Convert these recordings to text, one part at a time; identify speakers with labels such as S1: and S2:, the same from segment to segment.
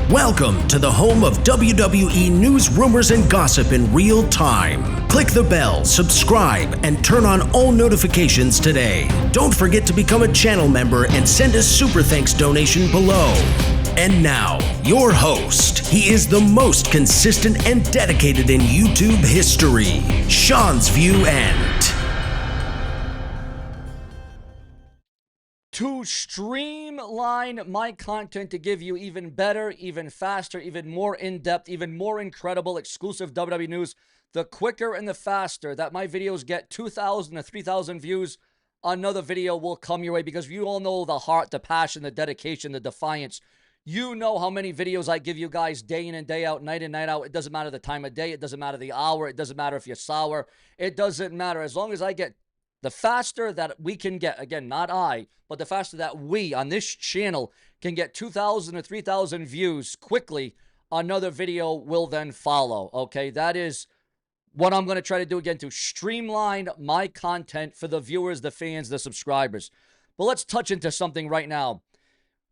S1: Welcome to the home of WWE news, rumors, and gossip in real time. Click the bell, subscribe, and turn on all notifications today. Don't forget to become a channel member and send a super thanks donation below. And now, your host. He is the most consistent and dedicated in YouTube history, Seanzviewent.
S2: To streamline my content to give you even better, even faster, even more in-depth, even more incredible exclusive WWE news, the quicker and the faster that my videos get 2,000 to 3,000 views, another video will come your way, because you all know the heart, the passion, the dedication, the defiance. You know how many videos I give you guys day in and day out, night in, night out. It doesn't matter the time of day. It doesn't matter the hour. It doesn't matter if you're sour. It doesn't matter. As long as I get the faster that we can get, again, not I, but the faster that we on this channel can get 2,000 to 3,000 views quickly, another video will then follow, okay? That is what I'm going to try to do again, to streamline my content for the viewers, the fans, the subscribers. But let's touch into something right now.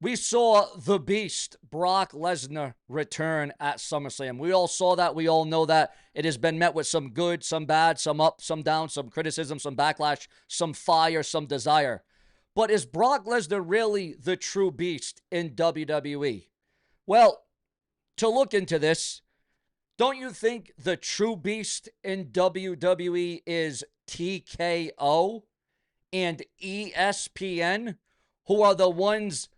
S2: We saw the Beast, Brock Lesnar, return at SummerSlam. We all saw that. We all know that. It has been met with some good, some bad, some up, some down, some criticism, some backlash, some fire, some desire. But is Brock Lesnar really the true Beast in WWE? Well, to look into this, don't you think the true Beast in WWE is TKO and ESPN, who are the ones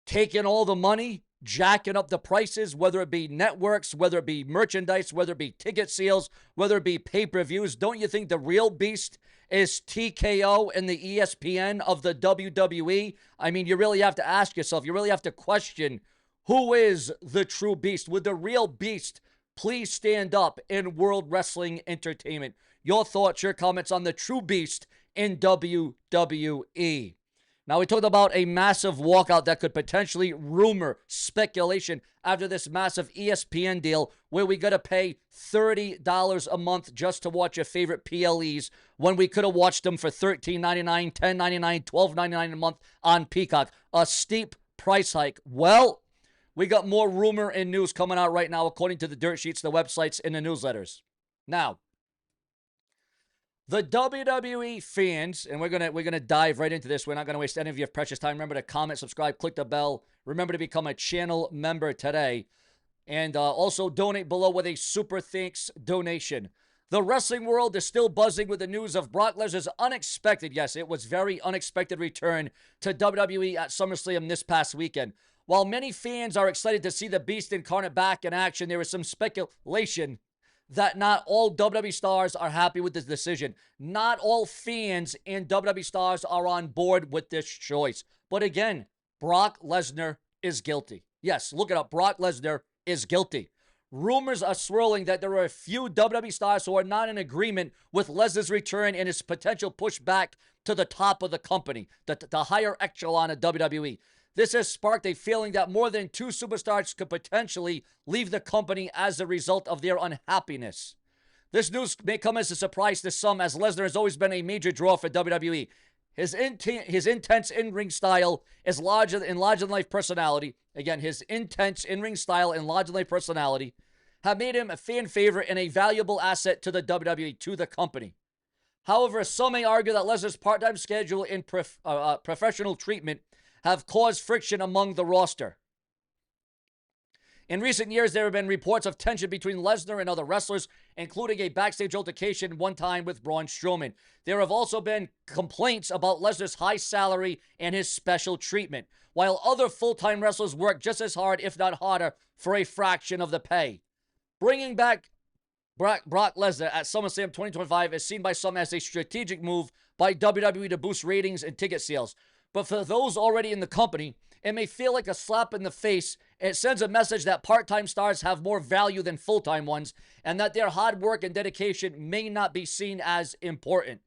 S2: taking all the money, jacking up the prices, whether it be networks, whether it be merchandise, whether it be ticket sales, whether it be pay-per-views? Don't you think the real Beast is TKO and the ESPN of the WWE? I mean, you really have to ask yourself, you really have to question, who is the true Beast? Would the real Beast please stand up in World Wrestling Entertainment? Your thoughts, your comments on the true Beast in WWE. Now, we talked about a massive walkout that could potentially rumor speculation after this massive ESPN deal where we got to pay $30 a month just to watch your favorite PLEs when we could have watched them for $13.99, $10.99, $12.99 a month on Peacock. A steep price hike. Well, we got more rumor and news coming out right now according to the dirt sheets, the websites, and the newsletters. Now, the WWE fans, and we're gonna dive right into this. We're not gonna waste any of your precious time. Remember to comment, subscribe, click the bell. Remember to become a channel member today, and also donate below with a super thanks donation. The wrestling world is still buzzing with the news of Brock Lesnar's unexpected, yes, it was very unexpected, return to WWE at SummerSlam this past weekend. While many fans are excited to see the Beast incarnate back in action, there is some speculation that not all WWE stars are happy with this decision. Not all fans and WWE stars are on board with this choice. But again, Brock Lesnar is guilty. Yes, look it up. Brock Lesnar is guilty. Rumors are swirling that there are a few WWE stars who are not in agreement with Lesnar's return and his potential push back to the top of the company, the higher echelon of WWE. This has sparked a feeling that more than two superstars could potentially leave the company as a result of their unhappiness. This news may come as a surprise to some, as Lesnar has always been a major draw for WWE. His intense in-ring style is larger-than-life personality. Again, his intense in-ring style and larger-than-life personality have made him a fan favorite and a valuable asset to the WWE, to the company. However, some may argue that Lesnar's part-time schedule and professional treatment have caused friction among the roster. In recent years, there have been reports of tension between Lesnar and other wrestlers, including a backstage altercation one time with Braun Strowman. There have also been complaints about Lesnar's high salary and his special treatment, while other full-time wrestlers work just as hard, if not harder, for a fraction of the pay. Bringing back Brock Lesnar at SummerSlam 2025 is seen by some as a strategic move by WWE to boost ratings and ticket sales. But for those already in the company, it may feel like a slap in the face. It sends a message that part-time stars have more value than full-time ones, and that their hard work and dedication may not be seen as important.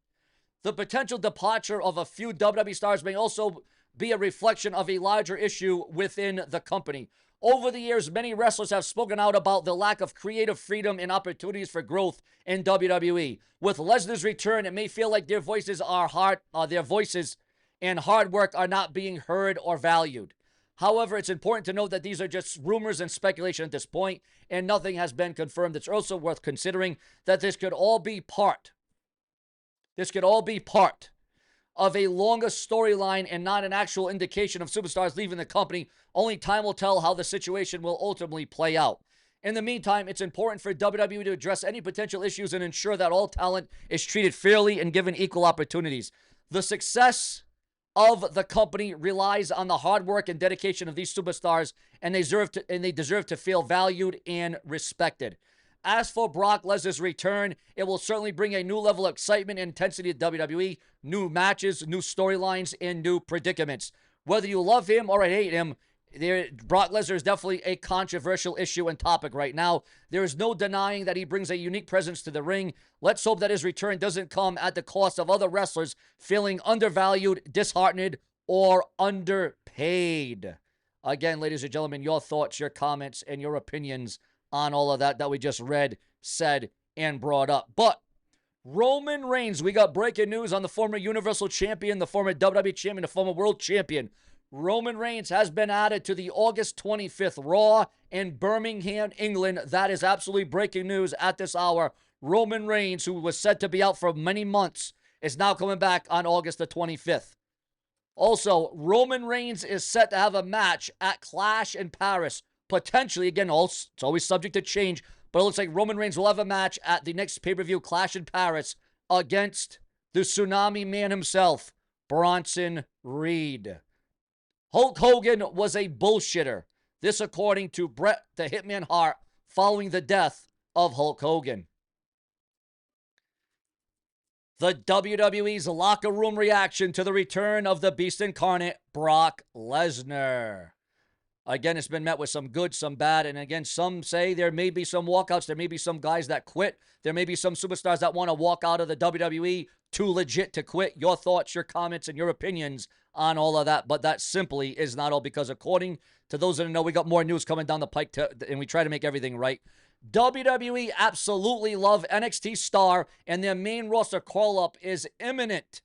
S2: The potential departure of a few WWE stars may also be a reflection of a larger issue within the company. Over the years, many wrestlers have spoken out about the lack of creative freedom and opportunities for growth in WWE. With Lesnar's return, it may feel like their voices and hard work are not being heard or valued. However, it's important to note that these are just rumors and speculation at this point, and nothing has been confirmed. It's also worth considering that this could all be part of a longer storyline and not an actual indication of superstars leaving the company. Only time will tell how the situation will ultimately play out. In the meantime, it's important for WWE to address any potential issues and ensure that all talent is treated fairly and given equal opportunities. The success of the company relies on the hard work and dedication of these superstars, and they deserve to feel valued and respected. As for Brock Lesnar's return, it will certainly bring a new level of excitement and intensity to WWE, new matches, new storylines, and new predicaments. Whether you love him or hate him, Brock Lesnar is definitely a controversial issue and topic right now. There is no denying that he brings a unique presence to the ring. Let's hope that his return doesn't come at the cost of other wrestlers feeling undervalued, disheartened, or underpaid. Again, ladies and gentlemen, your thoughts, your comments, and your opinions on all of that we just read, said, and brought up. But Roman Reigns, we got breaking news on the former Universal Champion, the former WWE Champion, the former World Champion. Roman Reigns has been added to the August 25th Raw in Birmingham, England. That is absolutely breaking news at this hour. Roman Reigns, who was said to be out for many months, is now coming back on August the 25th. Also, Roman Reigns is set to have a match at Clash in Paris. Potentially, again, it's always subject to change, but it looks like Roman Reigns will have a match at the next pay-per-view Clash in Paris against the Tsunami Man himself, Bronson Reed. Hulk Hogan was a bullshitter. This according to Bret the Hitman Hart following the death of Hulk Hogan. The WWE's locker room reaction to the return of the Beast Incarnate, Brock Lesnar. Again, it's been met with some good, some bad, and again, some say there may be some walkouts, there may be some guys that quit, there may be some superstars that want to walk out of the WWE too legit to quit. Your thoughts, your comments, and your opinions on all of that, but that simply is not all, because according to those that know, we got more news coming down the pike, and we try to make everything right. WWE absolutely love NXT star, and their main roster call-up is imminent.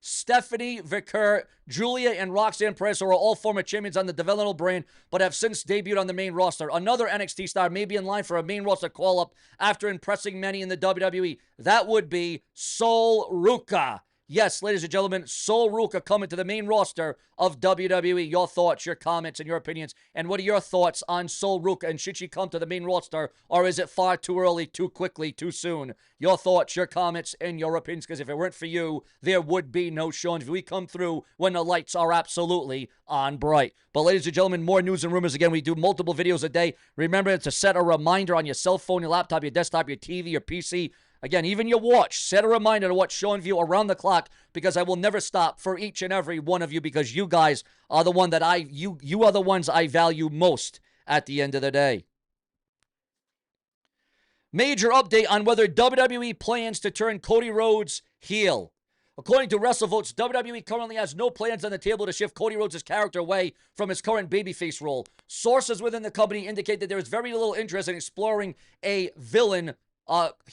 S2: Stephanie Vicker, Julia, and Roxanne Perez are all former champions on the developmental brand, but have since debuted on the main roster. Another NXT star may be in line for a main roster call-up after impressing many in the WWE. That would be Sol Ruca. Yes, ladies and gentlemen, Sol Ruca coming to the main roster of WWE. Your thoughts, your comments, and your opinions. And what are your thoughts on Sol Ruca? And should she come to the main roster, or is it far too early, too quickly, too soon? Your thoughts, your comments, and your opinions. Because if it weren't for you, there would be no Seanzviewent. We come through when the lights are absolutely on bright. But ladies and gentlemen, more news and rumors. Again, we do multiple videos a day. Remember to set a reminder on your cell phone, your laptop, your desktop, your TV, your PC. Again, even your watch, set a reminder to watch Seanzviewent around the clock, because I will never stop for each and every one of you, because you guys are the one that you are the ones I value most at the end of the day. Major update on whether WWE plans to turn Cody Rhodes heel. According to WrestleVotes, WWE currently has no plans on the table to shift Cody Rhodes' character away from his current babyface role. Sources within the company indicate that there is very little interest in exploring a villain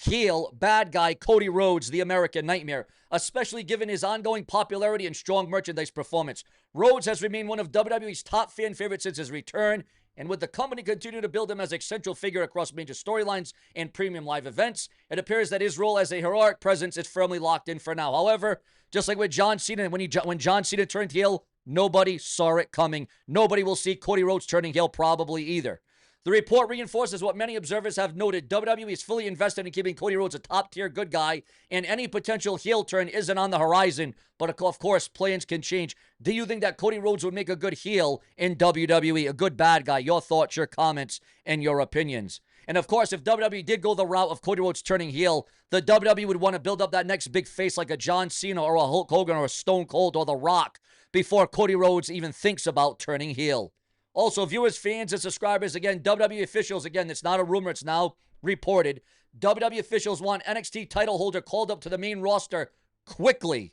S2: heel, bad guy, Cody Rhodes, the American Nightmare, especially given his ongoing popularity and strong merchandise performance. Rhodes has remained one of WWE's top fan favorites since his return, and with the company continue to build him as a central figure across major storylines and premium live events, it appears that his role as a heroic presence is firmly locked in for now. However, just like with John Cena, when John Cena turned heel, nobody saw it coming. Nobody will see Cody Rhodes turning heel probably either. The report reinforces what many observers have noted. WWE is fully invested in keeping Cody Rhodes a top-tier good guy, and any potential heel turn isn't on the horizon. But of course, plans can change. Do you think that Cody Rhodes would make a good heel in WWE, a good bad guy? Your thoughts, your comments, and your opinions. And of course, if WWE did go the route of Cody Rhodes turning heel, the WWE would want to build up that next big face like a John Cena or a Hulk Hogan or a Stone Cold or The Rock before Cody Rhodes even thinks about turning heel. Also, viewers, fans, and subscribers, again, WWE officials, again, it's not a rumor, it's now reported. WWE officials want NXT title holder called up to the main roster quickly.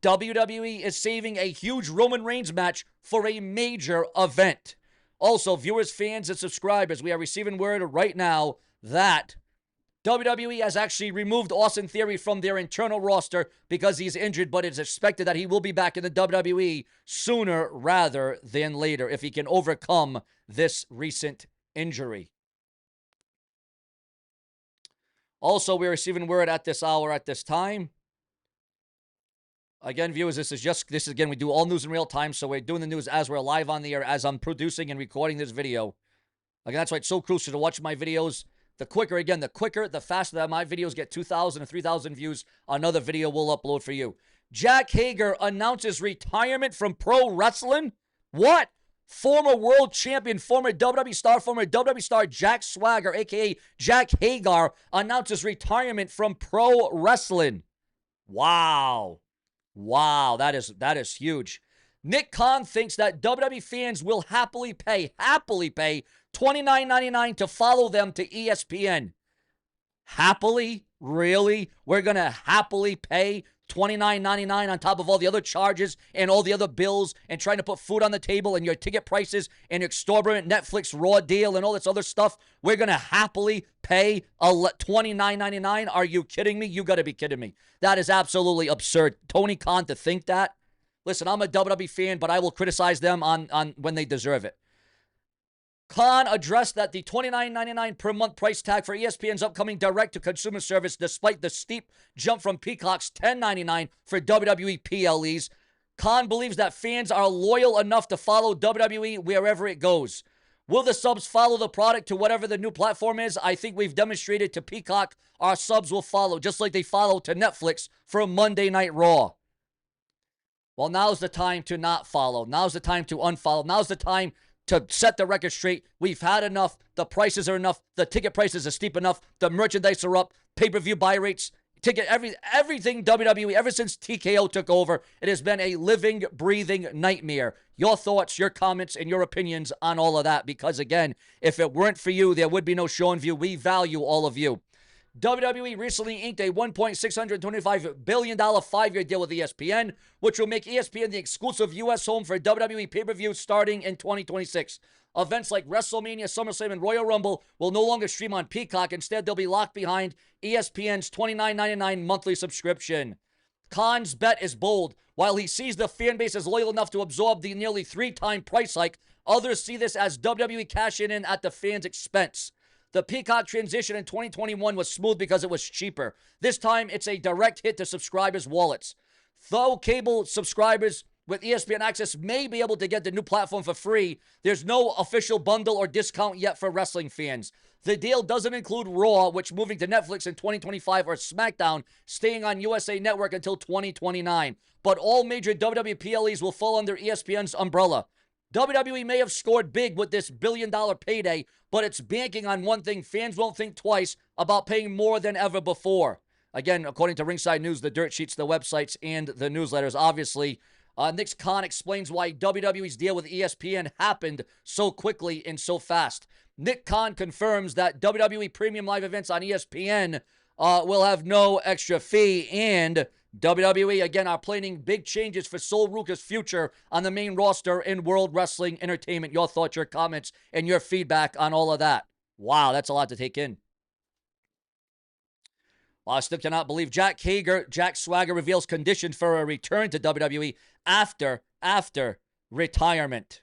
S2: WWE is saving a huge Roman Reigns match for a major event. Also, viewers, fans, and subscribers, we are receiving word right now that WWE has actually removed Austin Theory from their internal roster because he's injured, but it's expected that he will be back in the WWE sooner rather than later if he can overcome this recent injury. Also, we're receiving word at this hour, at this time. Again, viewers, this is again, we do all news in real time, so we're doing the news as we're live on the air, as I'm producing and recording this video. Again, that's why it's so crucial to watch my videos. The quicker, the faster that my videos get 2,000 or 3,000 views, another video will upload for you. Jack Hager announces retirement from pro wrestling? What? Former world champion, former WWE star Jack Swagger, a.k.a. Jack Hagar, announces retirement from pro wrestling. Wow. Wow, that is huge. Nick Khan thinks that WWE fans will happily pay $29.99 to follow them to ESPN. Happily? Really? We're going to happily pay $29.99 on top of all the other charges and all the other bills and trying to put food on the table and your ticket prices and exorbitant Netflix RAW deal and all this other stuff. We're going to happily pay $29.99. Are you kidding me? You got to be kidding me. That is absolutely absurd. Tony Khan to think that. Listen, I'm a WWE fan, but I will criticize them on when they deserve it. Khan addressed that the $29.99 per month price tag for ESPN's upcoming direct-to-consumer service, despite the steep jump from Peacock's $10.99 for WWE PLEs. Khan believes that fans are loyal enough to follow WWE wherever it goes. Will the subs follow the product to whatever the new platform is? I think we've demonstrated to Peacock our subs will follow, just like they follow to Netflix for Monday Night Raw. Well, now's the time to not follow. Now's the time to unfollow. Now's the time to set the record straight. We've had enough. The prices are enough. The ticket prices are steep enough. The merchandise are up. Pay-per-view buy rates, everything WWE, ever since TKO took over, it has been a living, breathing nightmare. Your thoughts, your comments, and your opinions on all of that. Because again, if it weren't for you, there would be no Seanzviewent. We value all of you. WWE recently inked a $1.625 billion 5-year deal with ESPN, which will make ESPN the exclusive U.S. home for WWE pay-per-view starting in 2026. Events like WrestleMania, SummerSlam, and Royal Rumble will no longer stream on Peacock. Instead, they'll be locked behind ESPN's $29.99 monthly subscription. Khan's bet is bold. While he sees the fan base as loyal enough to absorb the nearly 3-time price hike, others see this as WWE cashing in at the fans' expense. The Peacock transition in 2021 was smooth because it was cheaper. This time, it's a direct hit to subscribers' wallets. Though cable subscribers with ESPN access may be able to get the new platform for free, there's no official bundle or discount yet for wrestling fans. The deal doesn't include Raw, which moving to Netflix in 2025, or SmackDown, staying on USA Network until 2029. But all major WWE PLEs will fall under ESPN's umbrella. WWE may have scored big with this billion-dollar payday, but it's banking on one thing: fans won't think twice about paying more than ever before. Again, according to Ringside News, the dirt sheets, the websites, and the newsletters, obviously, Nick Khan explains why WWE's deal with ESPN happened so quickly and so fast. Nick Khan confirms that WWE Premium Live events on ESPN will have no extra fee, and WWE, again, are planning big changes for Sol Ruka's future on the main roster in World Wrestling Entertainment. Your thoughts, your comments, and your feedback on all of that. Wow, that's a lot to take in. Well, I still cannot believe Jack Swagger reveals conditions for a return to WWE after retirement.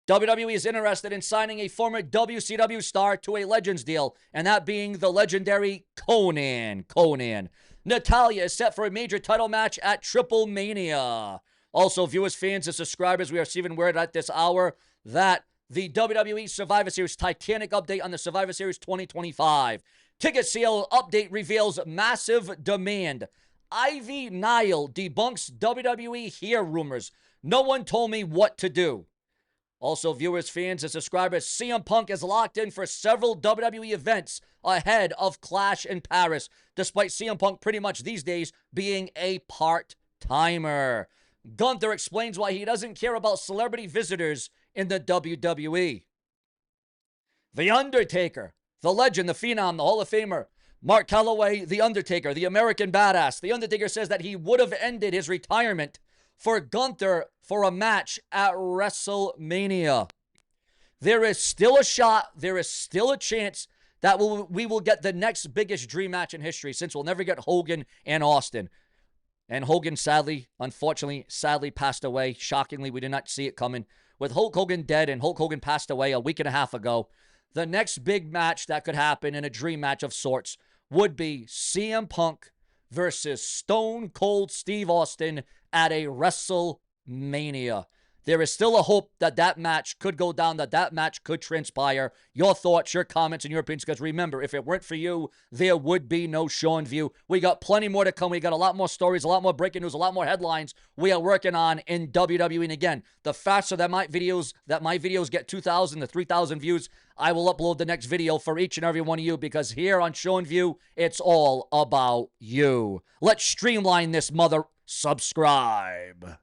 S2: WWE is interested in signing a former WCW star to a Legends deal, and that being the legendary Conan. Natalya is set for a major title match at Triple Mania. Also, viewers, fans, and subscribers, we are receiving word at this hour that the WWE Survivor Series Titanic update on the Survivor Series 2025. Ticket sale update reveals massive demand. Ivy Nile debunks WWE here rumors. No one told me what to do. Also, viewers, fans, and subscribers, CM Punk is locked in for several WWE events ahead of Clash in Paris, despite CM Punk pretty much these days being a part-timer. Gunther explains why he doesn't care about celebrity visitors in the WWE. The Undertaker, the legend, the phenom, the Hall of Famer, Mark Calloway, The Undertaker, the American Badass. The Undertaker says that he would have ended his retirement for Gunther for a match at WrestleMania. There is still a shot, there is still a chance we will get the next biggest dream match in history, since we'll never get Hogan and Austin. And Hogan, unfortunately, passed away. Shockingly, we did not see it coming. With Hulk Hogan dead and Hulk Hogan passed away a week and a half ago, the next big match that could happen in a dream match of sorts would be CM Punk versus Stone Cold Steve Austin at a WrestleMania. There is still a hope that that match could go down, that match could transpire. Your thoughts, your comments, and your opinions, because remember, if it weren't for you, there would be no Sean View. We got plenty more to come. We got a lot more stories, a lot more breaking news, a lot more headlines we are working on in WWE. And again, the faster that my videos get 2,000 to 3,000 views, I will upload the next video for each and every one of you, because here on Sean View, it's all about you. Let's streamline this, mother. Subscribe.